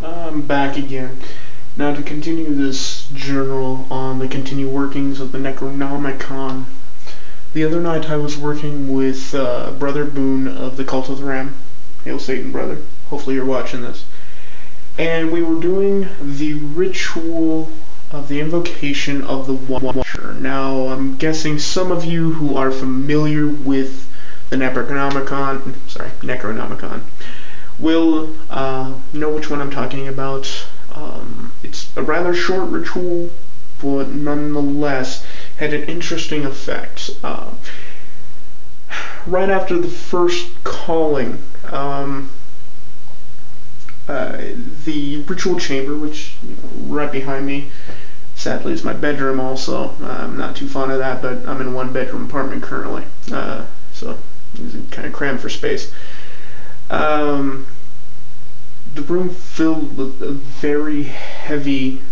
I'm back again. Now to continue this journal on the continued workings of the Necronomicon. The other night I was working with Brother Boone of the Cult of the Ram. Hail Satan, brother. Hopefully you're watching this. And we were doing the ritual of the invocation of the Watcher. Now I'm guessing some of you who are familiar with the Necronomicon will know which one I'm talking about. It's a rather short ritual, but nonetheless had an interesting effect. Right after the first calling, the ritual chamber, which right behind me, sadly is my bedroom also. I'm not too fond of that, but I'm in a one-bedroom apartment currently, so it's kind of crammed for space. The room filled with a very heavy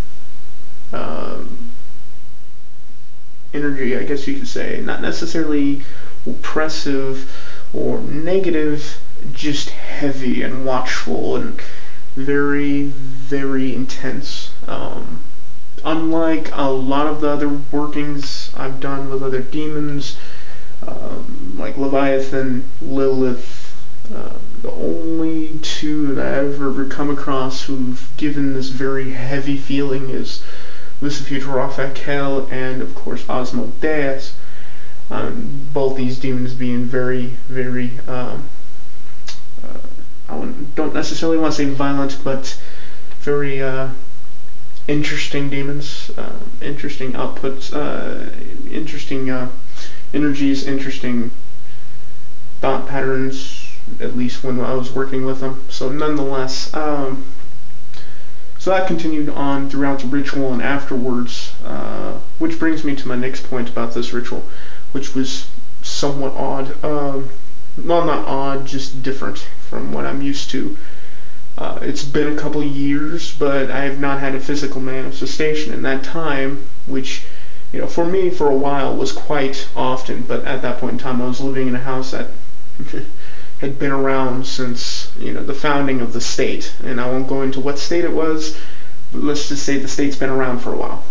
energy, I guess you could say. Not necessarily oppressive or negative, just heavy and watchful and very, very intense. Unlike a lot of the other workings I've done with other demons, like Leviathan, Lilith, the only two that I've ever come across who've given this very heavy feeling is Lucifer Raphael and of course Asmodeus. Both these demons being very, very, I don't necessarily want to say violent, but very interesting demons, interesting outputs, interesting energies, interesting thought patterns, at least when I was working with them. So nonetheless, so that continued on throughout the ritual and afterwards, which brings me to my next point about this ritual, which was somewhat odd. Well, not odd, just different from what I'm used to. It's been a couple years, but I have not had a physical manifestation in that time, which, for me, for a while, was quite often. But at that point in time, I was living in a house that had been around since, the founding of the state. And I won't go into what state it was, but let's just say the state's been around for a while.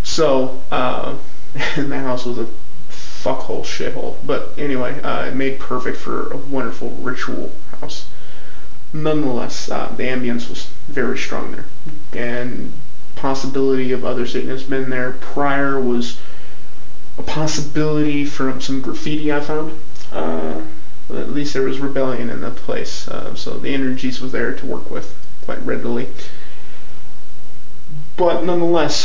So, and the house was a fuckhole shithole. But anyway, it made perfect for a wonderful ritual house. Nonetheless, the ambience was very strong there. And possibility of other Satanists been there prior was a possibility from some graffiti I found. At least there was rebellion in that place, so the energies was there to work with quite readily. But nonetheless,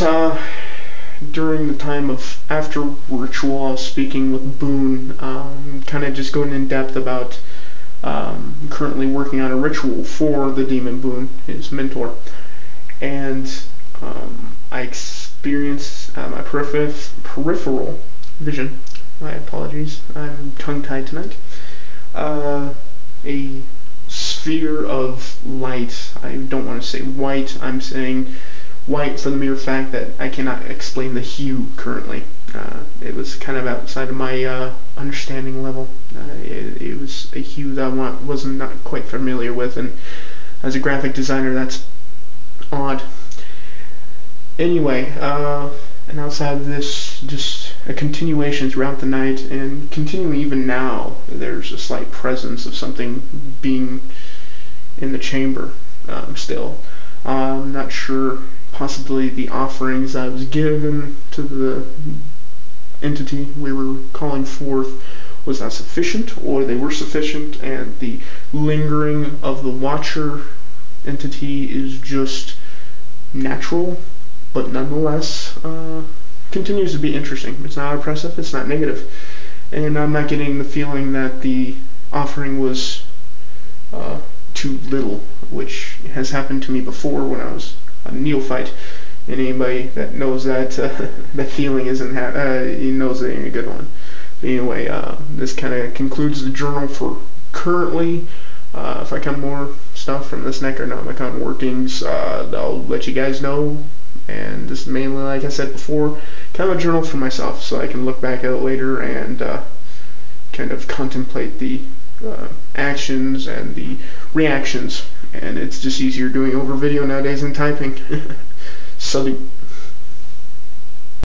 during the time of after ritual, I was speaking with Boone, kind of just going in depth about currently working on a ritual for the demon Boone, his mentor, and I experienced my peripheral vision. My apologies, I'm tongue-tied tonight. A sphere of light. I don't want to say white. I'm saying white for the mere fact that I cannot explain the hue currently. It was kind of outside of my understanding level. It was a hue that I wasn't not quite familiar with, and as a graphic designer, that's odd. Anyway, and outside of this, just a continuation throughout the night, and continuing even now, there's a slight presence of something being in the chamber still. I'm not sure, possibly the offerings I was given to the entity we were calling forth was not sufficient, or they were sufficient, and the lingering of the Watcher entity is just natural, but nonetheless continues to be interesting. It's not oppressive, it's not negative, and I'm not getting the feeling that the offering was too little, which has happened to me before when I was a neophyte, and anybody that knows that that feeling isn't he knows it ain't a good one. But anyway, this kind of concludes the journal for currently. If I come more stuff from this Necronomicon workings, I'll let you guys know. And this is mainly, like I said before, kind of a journal for myself, so I can look back at it later and kind of contemplate the actions and the reactions and it's just easier doing over video nowadays than typing. So